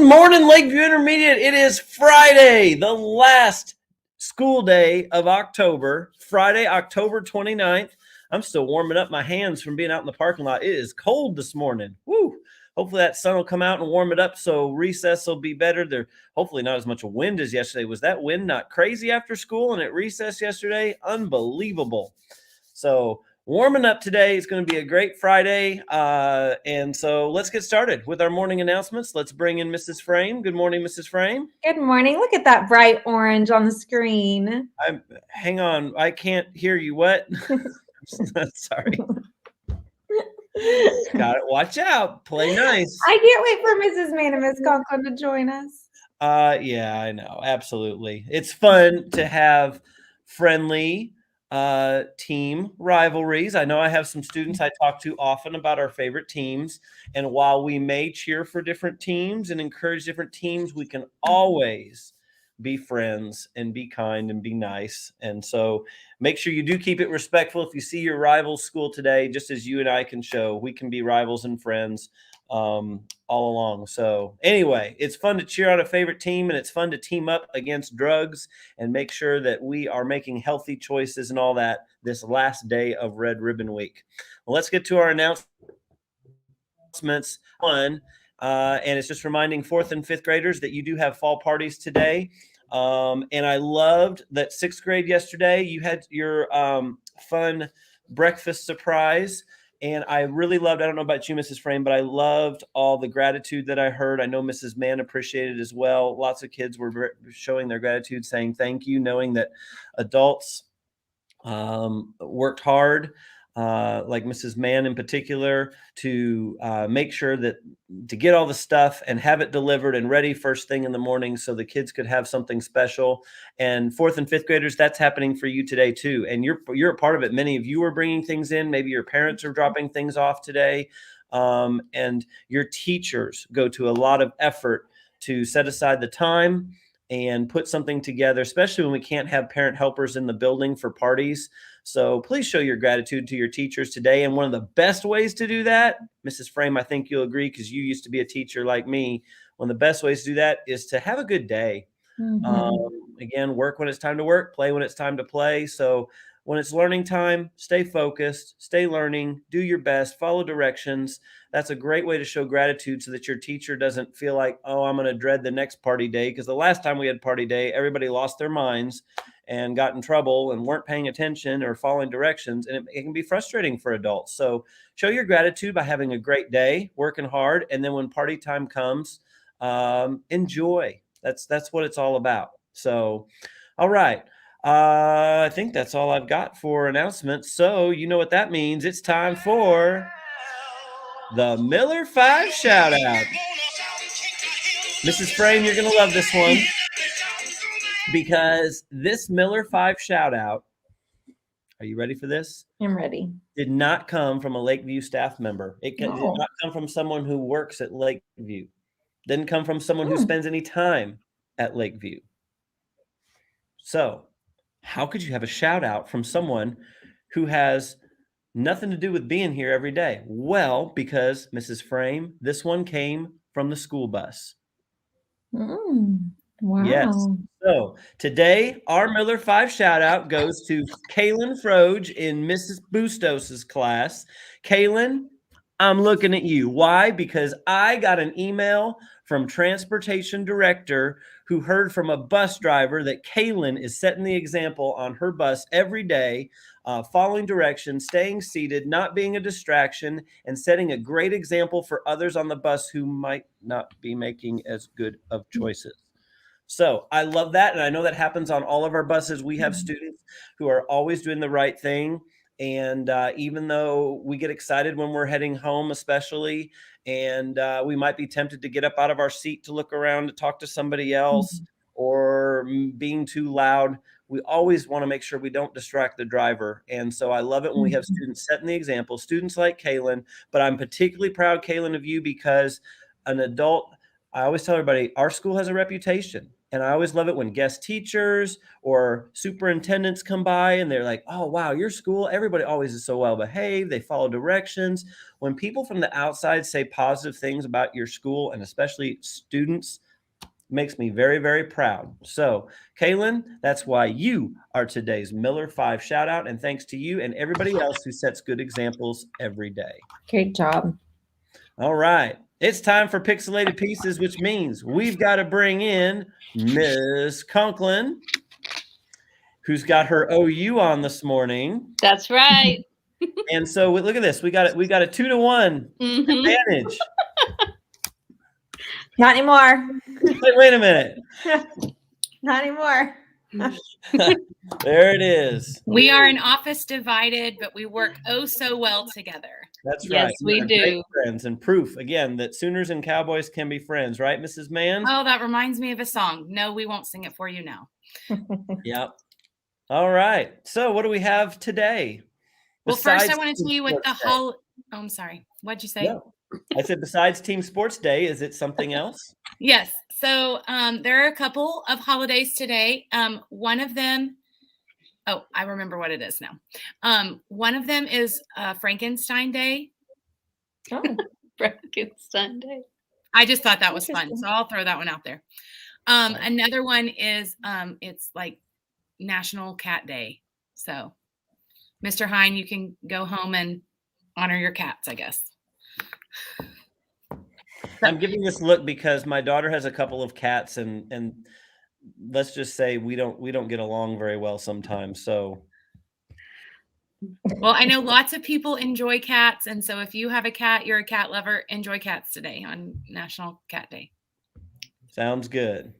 morning, Lakeview Intermediate. It is Friday, the last school day of October, Friday, October 29th. I'm still warming up my hands from being out in the parking lot. It is cold this morning. Woo! Hopefully that sun will come out and warm it up so recess will be better. There hopefully not as much wind as yesterday. Was that wind not crazy after school and at recess yesterday? Unbelievable. So warming up today. It's going to be a great Friday. And so let's get started with our morning announcements. Let's bring in Mrs. Frame. Good morning, Mrs. Frame. Good morning. Look at that bright orange on the screen. Hang on. I can't hear you. What? Sorry. Got it. Watch out. Play nice. I can't wait for Mrs. Man and Miss Conklin to join us. Yeah, I know. Absolutely. It's fun to have friendly team rivalries. I know I have some students I talk to often about our favorite teams. And while we may cheer for different teams and encourage different teams, we can always be friends and be kind and be nice. And so make sure you do keep it respectful. If you see your rival's school today, just as you and I can show, we can be rivals and friends all along. So anyway, it's fun to cheer on a favorite team, and it's fun to team up against drugs and make sure that we are making healthy choices and all that this last day of Red Ribbon Week. Well, let's get to our announcements. And it's just reminding 4th and 5th graders that you do have fall parties today. And I loved that 6th grade yesterday, you had your fun breakfast surprise. And I really loved, I don't know about you, Mrs. Frame, but I loved all the gratitude that I heard. I know Mrs. Mann appreciated it as well. Lots of kids were showing their gratitude, saying thank you, knowing that adults worked hard, like Mrs. Mann in particular, to make sure that to get all the stuff and have it delivered and ready first thing in the morning so the kids could have something special. And 4th and 5th graders, that's happening for you today too. And you're a part of it. Many of you are bringing things in. Maybe your parents are dropping things off today. And your teachers go to a lot of effort to set aside the time and put something together, especially when we can't have parent helpers in the building for parties. So please show your gratitude to your teachers today. And one of the best ways to do that, Mrs. Frame, I think you'll agree, because you used to be a teacher like me, one of the best ways to do that is to have a good day. Again, work when it's time to work, play when it's time to play. So when it's learning time, stay focused, stay learning, do your best, follow directions. That's a great way to show gratitude so that your teacher doesn't feel like, oh, I'm going to dread the next party day. Because the last time we had party day, everybody lost their minds and got in trouble and weren't paying attention or following directions. And it can be frustrating for adults. So show your gratitude by having a great day, working hard. And then when party time comes, enjoy. That's what it's all about. So, all right. I think that's all I've got for announcements. So you know what that means. It's time for the Miller 5 shout out. Mrs. Frame, you're going to love this one, because this Miller 5 shout out, are you ready for this? I'm ready. Did not come from a Lakeview staff member. It did not come from someone who works at Lakeview. Didn't come from someone who spends any time at Lakeview. So how could you have a shout out from someone who has nothing to do with being here every day? Well, because Mrs. Frame, this one came from the school bus. Wow. Yes. So today, our Miller 5 shout out goes to Kaylin Froge in Mrs. Bustos's class. Kaylin, I'm looking at you. Why? Because I got an email from transportation director who heard from a bus driver that Kaylin is setting the example on her bus every day, following directions, staying seated, not being a distraction, and setting a great example for others on the bus who might not be making as good of choices. So I love that. And I know that happens on all of our buses. We have students who are always doing the right thing. And even though we get excited when we're heading home, especially, and we might be tempted to get up out of our seat to look around to talk to somebody else, or being too loud, we always want to make sure we don't distract the driver. And so I love it when we have students setting the example, students like Kaylin. But I'm particularly proud, Kaylin, of you, because an adult, I always tell everybody, our school has a reputation. And I always love it when guest teachers or superintendents come by and they're like, oh, wow, your school, everybody always is so well behaved. They follow directions. When people from the outside say positive things about your school, and especially students, makes me very, very proud. So, Kaylin, that's why you are today's Miller 5 shout out. And thanks to you and everybody else who sets good examples every day. Great job. All right. It's time for Pixelated Pieces, which means we've got to bring in Miss Conklin, who's got her OU on this morning. That's right. And so look at this. We got a 2-to-1 advantage. Not anymore. Wait a minute. Not anymore. There it is. We are an office divided, but we work oh so well together. That's Yes, right. we are do. great friends, and proof again that Sooners and Cowboys can be friends, right, Mrs. Mann? Oh, that reminds me of a song. No, we won't sing it for you now. Yep. All right. So what do we have today? Well, first I Besides want to Team tell you what Sports the Day? whole. Oh, I'm sorry. What'd you say? No. I said besides Team Sports Day, is it something else? Yes. So there are a couple of holidays today. One of them. Oh, I remember what it is now. One of them is Frankenstein Day. Oh, Frankenstein Day. I just thought that was fun, Interesting. so I'll throw that one out there. Another one is it's like National Cat Day. So, Mr. Hine, you can go home and honor your cats, I guess. I'm giving this look because my daughter has a couple of cats, and let's just say we don't get along very well sometimes. So, Well, I know lots of people enjoy cats, and so if you have a cat, you're a cat lover, enjoy cats today on National Cat Day. sounds good.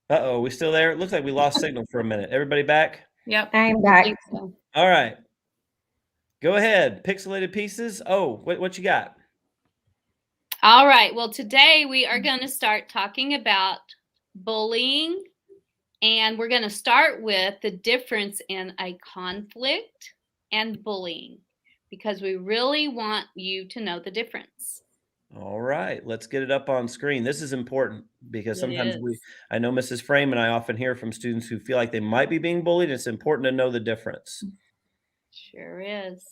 Uh-oh, we still there? It looks like we lost signal for a minute. Everybody back? Yep. I'm back. So. All right. Go ahead. Pixelated Pieces. Oh, what you got? All right. Well, today we are going to start talking about bullying. And we're going to start with the difference in a conflict and bullying, because we really want you to know the difference. All right, let's get it up on screen. This is important because It sometimes is. I know Mrs. Frame and I often hear from students who feel like they might be being bullied. It's important to know the difference. Sure is.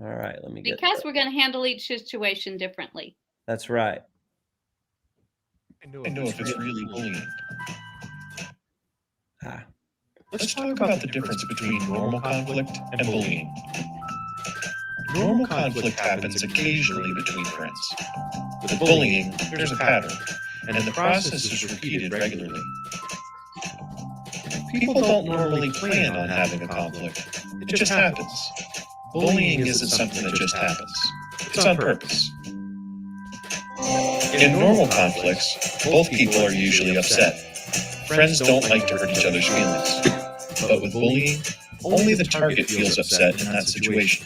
All right, let me get Because we're going to handle each situation differently. That's right. I know if it's really bullying. Ah, Let's talk about the difference between normal conflict and bullying. Normal conflict happens occasionally between friends. With bullying, there's a pattern, and the process is repeated regularly. People don't normally plan on having a conflict. It just happens. Bullying isn't something that just happens. It's on purpose. In normal conflicts, both people are usually upset. Friends don't like to hurt each other's feelings. But with bullying, only the target feels upset in that situation.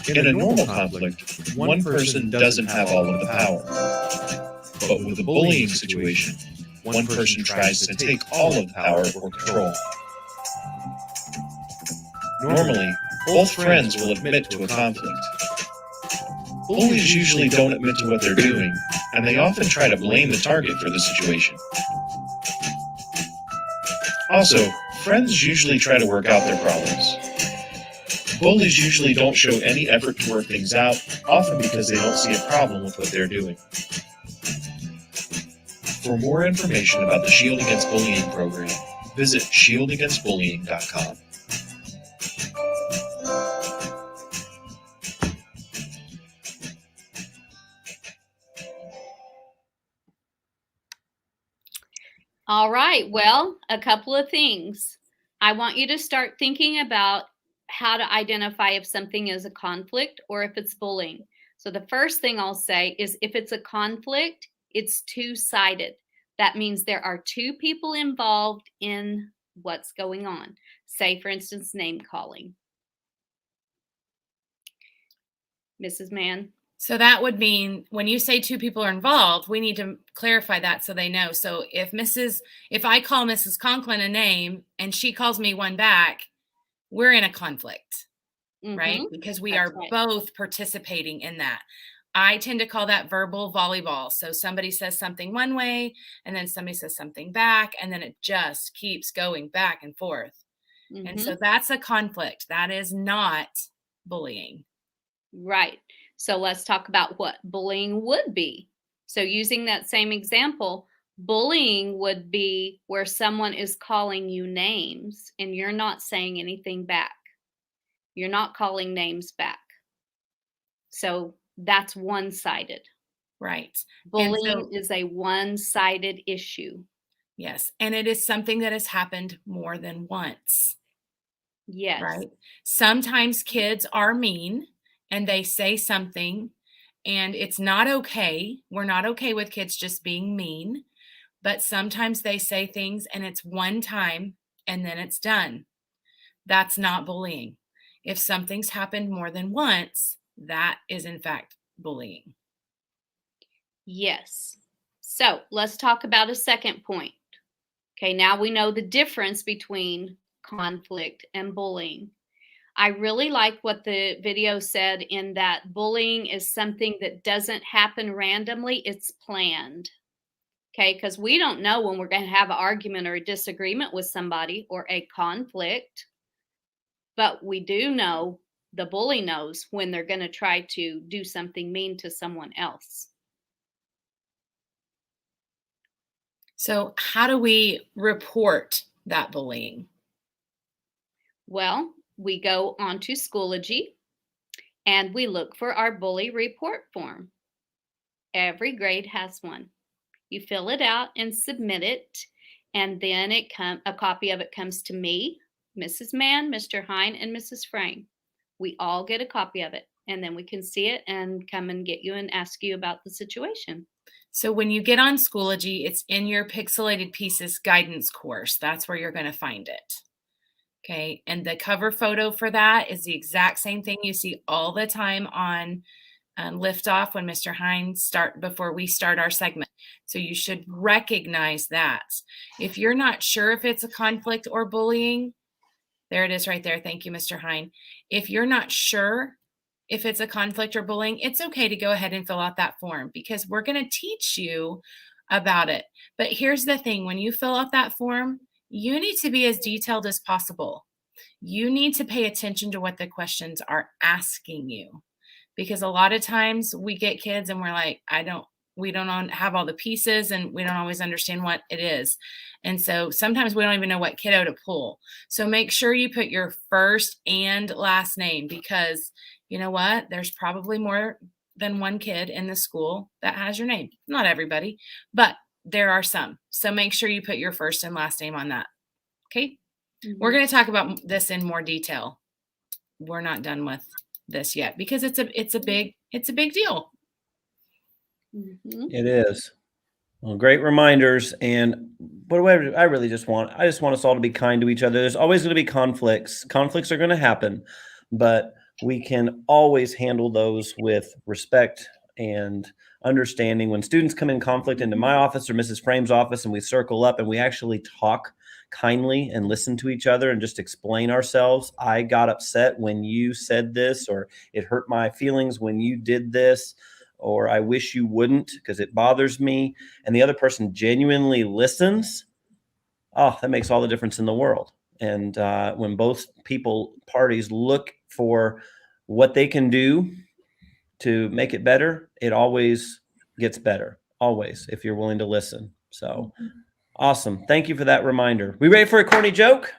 In a normal conflict, one person doesn't have all of the power. But with a bullying situation, one person tries to take all of the power or control. Normally, both friends will admit to a conflict. Bullies usually don't admit to what they're doing, and they often try to blame the target for the situation. Also, friends usually try to work out their problems. Bullies usually don't show any effort to work things out, often because they don't see a problem with what they're doing. For more information about the Shield Against Bullying program, visit shieldagainstbullying.com. All right. Well, a couple of things. I want you to start thinking about how to identify if something is a conflict or if it's bullying. So the first thing I'll say is if it's a conflict, it's two-sided. That means there are two people involved in what's going on. Say, for instance, name calling. Mrs. Mann? So that would mean when you say two people are involved, we need to clarify that so they know. So if I call Mrs. Conklin a name and she calls me one back, we're in a conflict. right? Because we That's are right. both participating in that. I tend to call that verbal volleyball. So somebody says something one way, and then somebody says something back, and then it just keeps going back and forth. And so that's a conflict. That is not bullying. Right. So let's talk about what bullying would be. So using that same example, bullying would be where someone is calling you names and you're not saying anything back. You're not calling names back. So that's one-sided. Right. Bullying is a one-sided issue. Yes. And it is something that has happened more than once. Yes. Right. Sometimes kids are mean and they say something and it's not okay. We're not okay with kids just being mean, but sometimes they say things and it's one time and then it's done. That's not bullying. If something's happened more than once, that is in fact bullying. Yes. So let's talk about a second point. Okay, now we know the difference between conflict and bullying. I really like what the video said in that bullying is something that doesn't happen randomly, it's planned. Okay, because we don't know when we're going to have an argument or a disagreement with somebody or a conflict, but we do know, the bully knows when they're going to try to do something mean to someone else. So how do we report that bullying? Well, we go onto Schoology and we look for our bully report form. Every grade has one. You fill it out and submit it, and then a copy of it comes to me, Mrs. Mann, Mr. Hine, and Mrs. Frame. We all get a copy of it, and then we can see it and come and get you and ask you about the situation. So when you get on Schoology, it's in your Pixelated Pieces guidance course. That's where you're going to find it. Okay. And the cover photo for that is the exact same thing you see all the time on Liftoff when Mr. Hines before we start our segment. So you should recognize that. If you're not sure if it's a conflict or bullying, there it is right there. Thank you, Mr. Hine. If you're not sure if it's a conflict or bullying, it's okay to go ahead and fill out that form because we're going to teach you about it. But here's the thing. When you fill out that form, you need to be as detailed as possible. You need to pay attention to what the questions are asking you. Because a lot of times we get kids and we're like, we don't have all the pieces and we don't always understand what it is. And so sometimes we don't even know what kiddo to pull. So make sure you put your first and last name because you know what? There's probably more than one kid in the school that has your name. Not everybody, but there are some. So make sure you put your first and last name on that. Okay. Mm-hmm. We're going to talk about this in more detail. We're not done with this yet because it's a big deal. Mm-hmm. It is. Well, great reminders. And what I really just want us all to be kind to each other. There's always going to be conflicts. Conflicts are going to happen, but we can always handle those with respect and understanding. When students come in conflict into my office or Mrs. Frame's office and we circle up and we actually talk kindly and listen to each other and just explain ourselves. I got upset when you said this, or it hurt my feelings when you did this, or I wish you wouldn't because it bothers me. And the other person genuinely listens. Oh, that makes all the difference in the world. And when both parties look for what they can do to make it better, it always gets better. Always, if you're willing to listen. So awesome. Thank you for that reminder. We ready for a corny joke?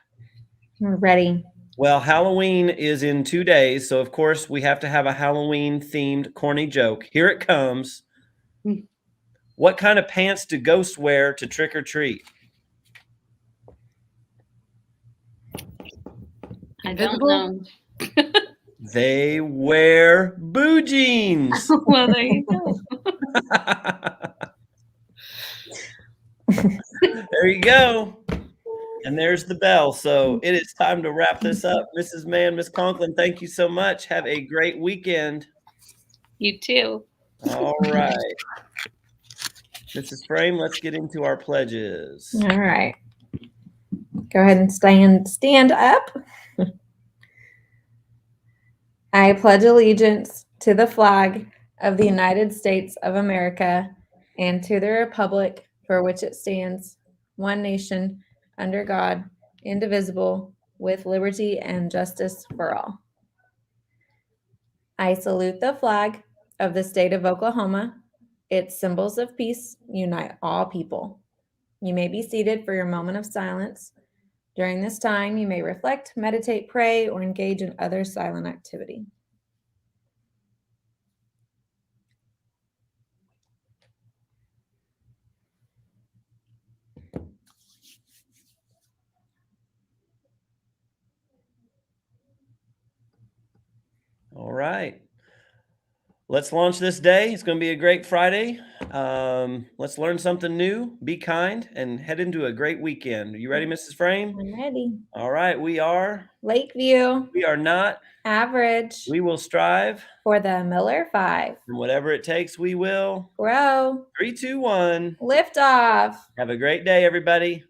We're ready. Well, Halloween is in 2 days. So, of course, we have to have a Halloween-themed corny joke. Here it comes. What kind of pants do ghosts wear to trick or treat? I don't know. They wear boo jeans. Well, there you go. There you go. And there's the bell. So it is time to wrap this up. Mrs. Mann, Miss Conklin, thank you so much. Have a great weekend. You too. All right. Mrs. Frame, let's get into our pledges. All right. Go ahead and stand up. I pledge allegiance to the flag of the United States of America and to the republic for which it stands, one nation, under God, indivisible, with liberty and justice for all. I salute the flag of the state of Oklahoma. Its symbols of peace unite all people. You may be seated for your moment of silence. During this time, you may reflect, meditate, pray, or engage in other silent activity. All right. Let's launch this day. It's going to be a great Friday. Let's learn something new, be kind, and head into a great weekend. Are you ready, Mrs. Frame? I'm ready. All right. We are. Lakeview, We are not. average We will strive. for the Miller 5. And whatever it takes, we will. Grow, 3, 2, 1. lift off. Have a great day, everybody.